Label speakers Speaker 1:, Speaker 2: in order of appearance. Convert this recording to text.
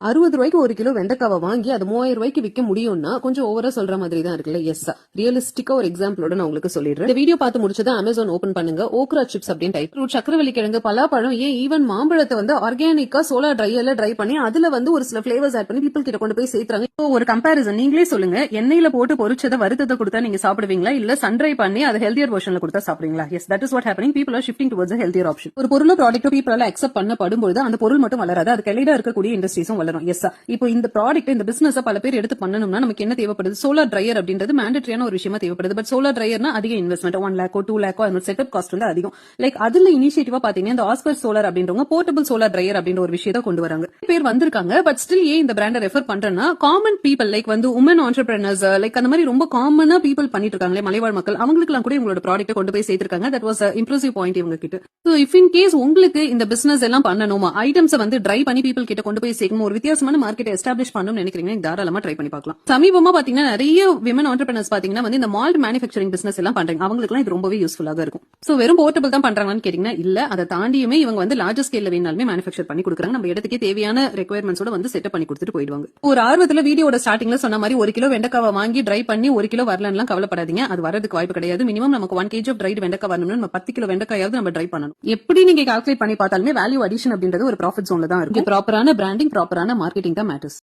Speaker 1: ரூ. 60 ஒரு கிலோ வெண்டைக்காவை வாங்கி அது ரூ. 3000 விற்க முடியும்னா கொஞ்சம் ஓவரா சொல்ற மாதிரி தான் இருக்குல்ல. எஸ், ரியலிஸ்டிக்கா ஒரு எக்ஸாம்பிளோட நான் உங்களுக்கு சொல்லிடுறேன். இந்த வீடியோ பார்த்து முடிச்சது Amazon ஓபன் பண்ணுங்க. ஓக்ரா சிப்ஸ் அப்படின்னு டைப் சக்கரவள்ளி கிழங்கு, பலாப்பழம், ஏன் ஈவன் மாம்பழத்தை வந்து ஆர்கானிக்கா சோலார் ட்ரையர்ல ட்ரை பண்ணி அதுல வந்து ஒரு சில பிளேவர்ஸ் ஆட் பண்ணி பீப்பிள் கிட்ட கொண்டு போய் சேர்த்துறாங்க. ஒரு கம்பேரிசன் நீங்களே சொல்லுங்க. எண்ணெயில போட்டு பொரிச்சதை வருத்தத்தை கொடுத்தா நீங்க சாப்பிடுவீங்களா, இல்ல சன்ட்ரை பண்ணி அதை ஹெல்தியர் வெர்ஷன்ல கொடுத்தா சாப்பிடுவீங்களா? Yes, that is what happening. People are shifting towards healthier option. ஒரு பொருளோ ப்ராடக்ட்டோ பீப்பிளால அக்செப்ட் பண்ணப்படும் பொழுது அந்த பொருள் மட்டும் வளராது, அது கையில இருக்கக்கூடிய இண்டஸ்ட்ரீஸும் வளரும். எஸ், இப்போ இந்த ப்ராடக்ட் இந்த பிசினஸ் பல பேர் எடுத்து பண்ணணும்னா நமக்கு என்ன தேவைப்படுது? சோலார் ட்ரையர் அப்படின்றது மேண்டேட்டரியான ஒரு விஷயமா தேவைப்படுது. பட் சோலார் ட்ரையர்னா அதிக இன்வெஸ்ட்மெண்ட், 1 lakh 2 lakh அதோட செட்டப் காஸ்ட் வந்து அதிகம். லைக் அதுல இனிஷியேட்டிவா பாத்தீங்கன்னா இந்த ஆஸ்பர் சோலார் அப்படின்றவங்க போர்ட்டபிள் சோலார் ட்ரையர் அப்படின்ற ஒரு விஷயத்தை கொண்டு வராங்க. பேர் வந்திருக்காங்க. பட் ஸ்டில் ஏன் இந்த பிராண்டை ரெஃபர் பண்றேன்னா, காமன் பீப்பிள் லைக் வந்து உமன் ஆண்டர்பிரினர்ஸ் லைக் அந்த மாதிரி ரொம்ப காமனா பீப்பிள் பண்ணிட்டு இருக்காங்களே மலைவாழ் மக்கள், அவங்களுக்கு கூட இவங்களோட ப்ராடக்ட்டை கொண்டு போய் சேர்த்திருக்காங்க. தட் வாஸ் இம்ப்ரெசிவ் பாயிண்ட் இவங்க கிட்ட. சோ இஃப் இன் கேஸ் உங்களுக்கு இந்த பிசினஸ் எல்லாம் பண்ணணுமா, ஐட்டம்ஸ் வந்து ட்ரை பண்ணி பீப்பிள் கிட்ட கொண்டு போய் சேர்க்கணும், ஒரு வித்தியாசமான மார்க்கெட்டை எஸ்டாப்ளிஷ் பண்ணணும்னு நினைக்கிறீங்கன்னா தாராளமா ட்ரை பண்ணி பார்க்கலாம். சமீபமா பாத்தீங்கன்னா நிறைய விமன் ஆண்டர்பிரினர்ஸ் பாத்தீங்கன்னா வந்து இந்த மால்ட் மேனுஃபேக்சரிங் பிசினஸ் எல்லாம் பண்றாங்க. அவங்களுக்கு இது ரொம்பவே யூஸ்ஃபுல்லாக இருக்கும். சோ வெறும் போர்ட்டபிள் தான் பண்றாங்கன்னு கேட்டீங்கன்னா இல்ல, அதை தாண்டியுமே இவங்க வந்து லார்ஜர் ஸ்கேல்ல வேணாலுமே மேனுஃபேக்சர் பண்ணி கொடுக்குறாங்க. நம்ம இடத்துக்கே தேவையான ரெக்யர்மெண்ட்ஸோட வந்து செட்டப் பண்ணி கொடுத்துட்டு போயிடுவாங்க. ஒரு ஆர்வத்துல வீடியோட ஸ்டார்டிங்ல சொன்ன மாதிரி 1 கிலோ வெண்டைக்காவை வாங்கி ட்ரை பண்ணி 1 கிலோ வரலன்னு கவலைப்படாதீங்க. அது வரதுக்கு வாய்ப்பு கிடையாது. மினிமம் நமக்கு 1 kg ஆஃப் ட்ரைட் வெண்டைக்காய் வரணும்னா நம்ம 10 கிலோ வெண்டைக்காயாவது நம்ம ட்ரை பண்ணணும். எப்படி நீங்க கால்குலேட் பண்ணி பார்த்தாலுமே வேல்யூ அடிஷன் அப்படின்றது ஒரு ப்ராஃபிட் ஜோன்ல தான் இருக்கு. ப்ராப்பரான பிராண்டிங், ப்ராப்பரான மார்க்கெட்டிங் தான் மேட்டர்ஸ்.